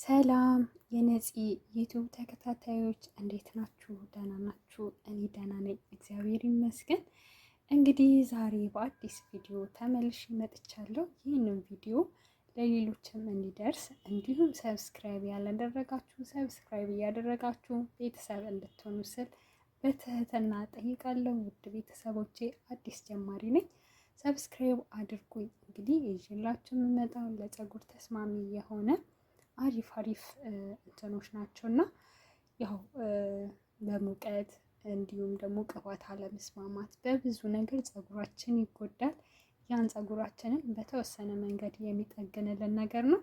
ሰላም የነፂ ዩቲዩብ ተከታታዮች እንዴት ናችሁ? ደህና ናችሁ? እኔ ደህና ነኝ፣ እግዚአብሔር ይመስገን። እንግዲህ ዛሬ በአዲስ ቪዲዮ ተመልሼ መጥቻለሁ። ይህንን ቪዲዮ ለሌሎችም እንዲደርስ እንዲሁም ሰብስክራይብ ያላደረጋችሁ ሰብስክራይብ እያደረጋችሁ ቤተሰብ እንድትሆኑ ስል በትህትና ጠይቃለሁ። ውድ ቤተሰቦቼ አዲስ ጀማሪ ነኝ፣ ሰብስክራይብ አድርጉኝ። እንግዲህ ይዤላችሁ የምመጣው ለፀጉር ተስማሚ የሆነ አሪፍ እንትኖች ናቸው እና ያው በሙቀት እንዲሁም ደግሞ ቅባት አለመስማማት በብዙ ነገር ፀጉራችን ይጎዳል። ያን ፀጉራችንን በተወሰነ መንገድ የሚጠግንልን ነገር ነው።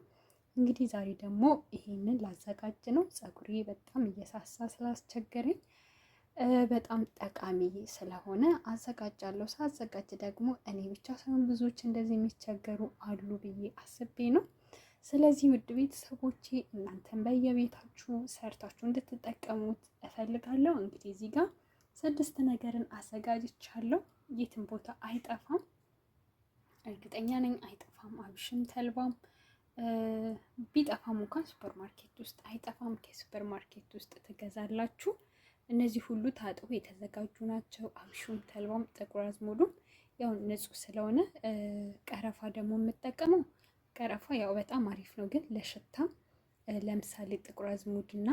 እንግዲህ ዛሬ ደግሞ ይሄንን ላዘጋጅ ነው። ፀጉሬ በጣም እየሳሳ ስላስቸገረኝ በጣም ጠቃሚ ስለሆነ አዘጋጃለሁ። ሳዘጋጅ ደግሞ እኔ ብቻ ሳይሆን ብዙዎች እንደዚህ የሚቸገሩ አሉ ብዬ አስቤ ነው። ስለዚህ ውድ ቤተሰቦቼ እናንተን በየቤታችሁ ሰርታችሁ እንድትጠቀሙት እፈልጋለሁ። እንግዲህ እዚህ ጋር 6 ነገርን አዘጋጅቻለሁ። የትም ቦታ አይጠፋም፣ እርግጠኛ ነኝ አይጠፋም። አብሽም ተልባም ቢጠፋም እንኳን ሱፐር ማርኬት ውስጥ አይጠፋም። ከሱፐር ማርኬት ውስጥ ትገዛላችሁ። እነዚህ ሁሉ ታጥቦ የተዘጋጁ ናቸው። አብሹም ተልባም ጥቁር አዝሙዱም ያው ንጹህ ስለሆነ፣ ቀረፋ ደግሞ የምጠቀመው ቀረፋ ያው በጣም አሪፍ ነው፣ ግን ለሽታ ለምሳሌ ጥቁር አዝሙድና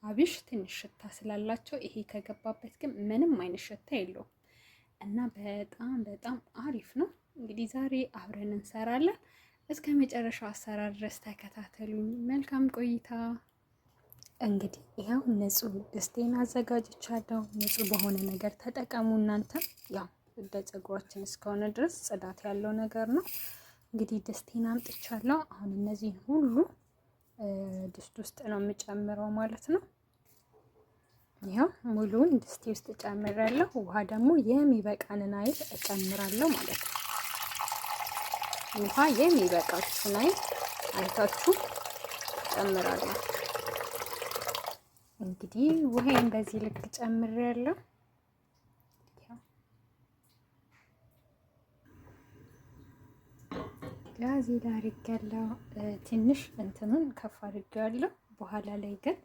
አብሽ ትንሽ ሽታ ስላላቸው ይሄ ከገባበት ግን ምንም አይነት ሽታ የለውም እና በጣም አሪፍ ነው። እንግዲህ ዛሬ አብረን እንሰራለን። እስከ መጨረሻው አሰራር ድረስ ተከታተሉኝ። መልካም ቆይታ። እንግዲህ ይኸው ንጹህ ድስቴን አዘጋጅቻለሁ። ንጹህ በሆነ ነገር ተጠቀሙ እናንተ። ያው እንደ ፀጉራችን እስከሆነ ድረስ ጽዳት ያለው ነገር ነው። እንግዲህ ድስቴን አምጥቻለሁ። አሁን እነዚህን ሁሉ ድስት ውስጥ ነው የምጨምረው ማለት ነው። ያው ሙሉውን ድስቴ ውስጥ ጨምራለሁ። ውሃ ደግሞ የሚበቃንን አይል እጨምራለሁ ማለት ነው። ውሃ የሚበቃችሁን አይል አይታችሁ ጨምራለሁ። እንግዲህ ውሃዬን በዚህ ልክ ጨምሬያለሁ። ጋዜ ላይ አድርጌያለሁ። ትንሽ እንትኑን ከፍ አድርጌያለሁ። በኋላ ላይ ግን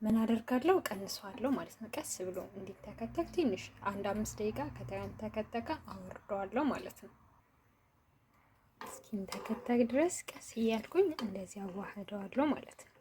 ምን አደርጋለሁ? ቀንሰዋለሁ ማለት ነው። ቀስ ብሎ እንዲተከተክ ትንሽ 1-5 ደቂቃ ከተከተከ አወርደዋለሁ ማለት ነው። እስኪንተከተክ ድረስ ቀስ እያልኩኝ እንደዚህ አዋህደዋለሁ ማለት ነው።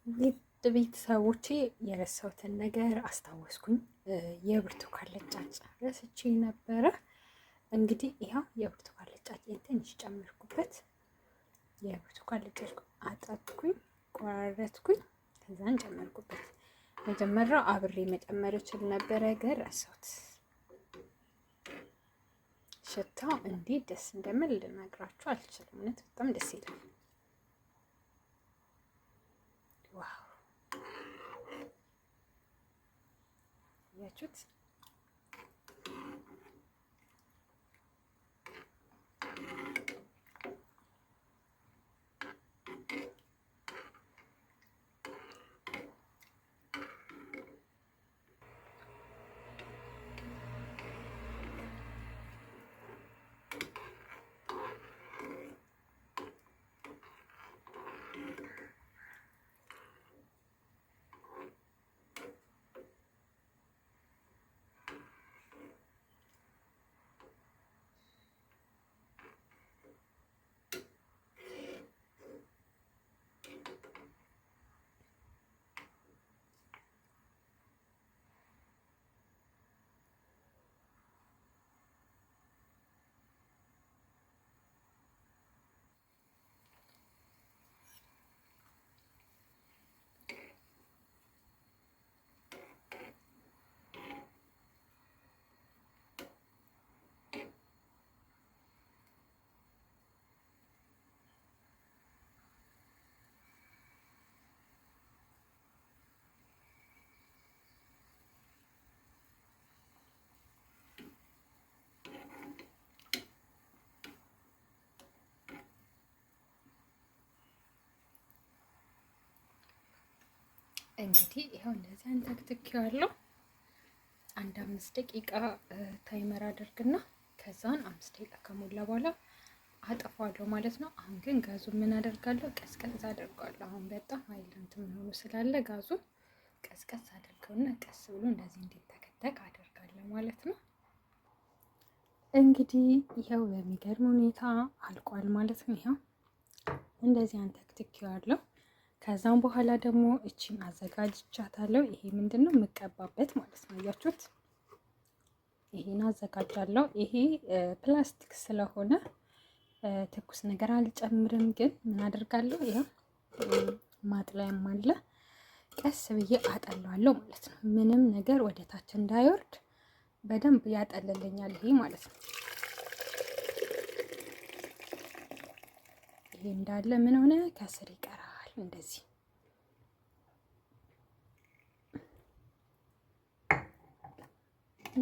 ውድ ቤተሰቦቼ የረሳሁትን ነገር አስታወስኩኝ። የብርቱካን ልጫጭ ረስቼ ነበረ። እንግዲህ ይኸው የብርቱካን ልጫጭን ትንሽ ጨመርኩበት። የብርቱካን ልጫጭ አጣጥኩኝ፣ ቆራረጥኩኝ፣ ከዛን ጨመርኩበት። መጀመሪያው አብሬ መጨመር እችል ነበረ፣ ግን ረሳሁት። ሽታው እንዴት ደስ እንደሚል ልነግራችሁ አልችልም። እውነት በጣም ደስ ይላል። ዋው ያችሁት እንግዲህ ይኸው እንደዚህ አንተክትኬዋለሁ። አንድ 5 ደቂቃ ታይመር አድርግና ከዛን 5 ደቂቃ ከሞላ በኋላ አጠፋዋለሁ ማለት ነው። አሁን ግን ጋዙ ምን አደርጋለሁ? ቀዝቀዝ አደርገዋለሁ። አሁን በጣም ሀይላንት ሆኖ ስላለ ጋዙ ቀዝቀዝ አድርገውና ቀስ ብሎ እንደዚህ እንዲተከተክ አደርጋለሁ ማለት ነው። እንግዲህ ይኸው በሚገርም ሁኔታ አልቋል ማለት ነው። ይኸው እንደዚህ አንተክትኬዋለሁ። ከዛም በኋላ ደግሞ እቺን አዘጋጅቻታለሁ። ይሄ ምንድነው የምቀባበት ማለት ነው። አያችሁት? ይሄን አዘጋጃለሁ። ይሄ ፕላስቲክ ስለሆነ ትኩስ ነገር አልጨምርም። ግን ምን አደርጋለሁ? ይሄ ማጥለያም አለ። ቀስ ብዬ አጠለዋለሁ ማለት ነው። ምንም ነገር ወደ ታች እንዳይወርድ በደንብ ያጠልልኛል ይሄ ማለት ነው። ይሄ እንዳለ ምን ሆነ ከስር ይቀራል እንደዚህ።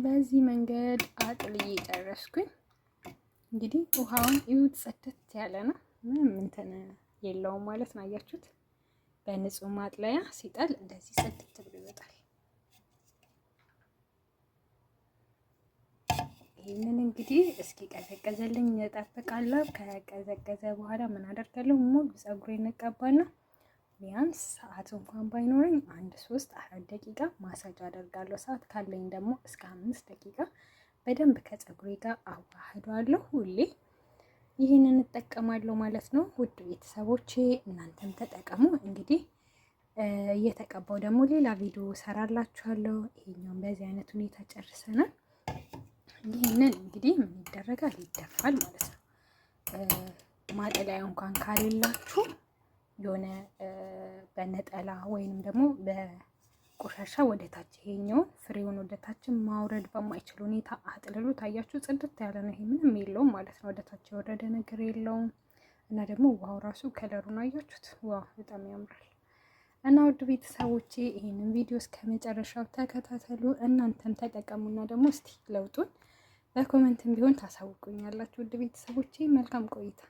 በዚህ መንገድ አጥልዬ ጨረስኩኝ። እንግዲህ ውሃውን ይሁት ጽድት ያለ ነው። ምንም እንትን የለውም ማለት ነው። አያችሁት? በንጹህ ማጥለያ ሲጠል እንደዚህ ጽድት ብሎ ይወጣል። ይህንን እንግዲህ እስኪ ቀዘቀዘልኝ እጠብቃለሁ። ከቀዘቀዘ በኋላ ምን አደርጋለሁ? ሙሉ ፀጉሬን እቀባና ቢያንስ ሰዓት እንኳን ባይኖረኝ 1-3-4 ደቂቃ ማሳጅ አደርጋለሁ። ሰዓት ካለኝ ደግሞ እስከ 5 ደቂቃ በደንብ ከፀጉሬ ጋር አዋህዷለሁ። ሁሌ ይህንን እጠቀማለሁ ማለት ነው። ውድ ቤተሰቦቼ እናንተም ተጠቀሙ። እንግዲህ እየተቀባው ደግሞ ሌላ ቪዲዮ ሰራላችኋለሁ። ይሄኛውን በዚህ አይነት ሁኔታ ጨርሰናል። ይህንን እንግዲህ ምን ይደረጋል? ይደፋል ማለት ነው። ማጠለያ እንኳን ካሌላችሁ የሆነ በነጠላ ወይንም ደግሞ በቆሻሻ ወደ ታች ይሄኛውን ፍሬውን ወደ ታች ማውረድ በማይችል ሁኔታ አጥልሉ። ታያችሁ? ጽድት ያለ ነው። ይሄ ምንም የለውም ማለት ነው። ወደ ታች የወረደ ነገር የለውም። እና ደግሞ ውሃው ራሱ ከለሩን አያችሁት? ዋው በጣም ያምራል። እና ውድ ቤተሰቦቼ ይሄንን ቪዲዮ እስከ መጨረሻው ተከታተሉ። እናንተም ተጠቀሙና ደግሞ እስቲ ለውጡን በኮሜንትም ቢሆን ታሳውቁኛላችሁ። ውድ ቤተሰቦቼ መልካም ቆይታ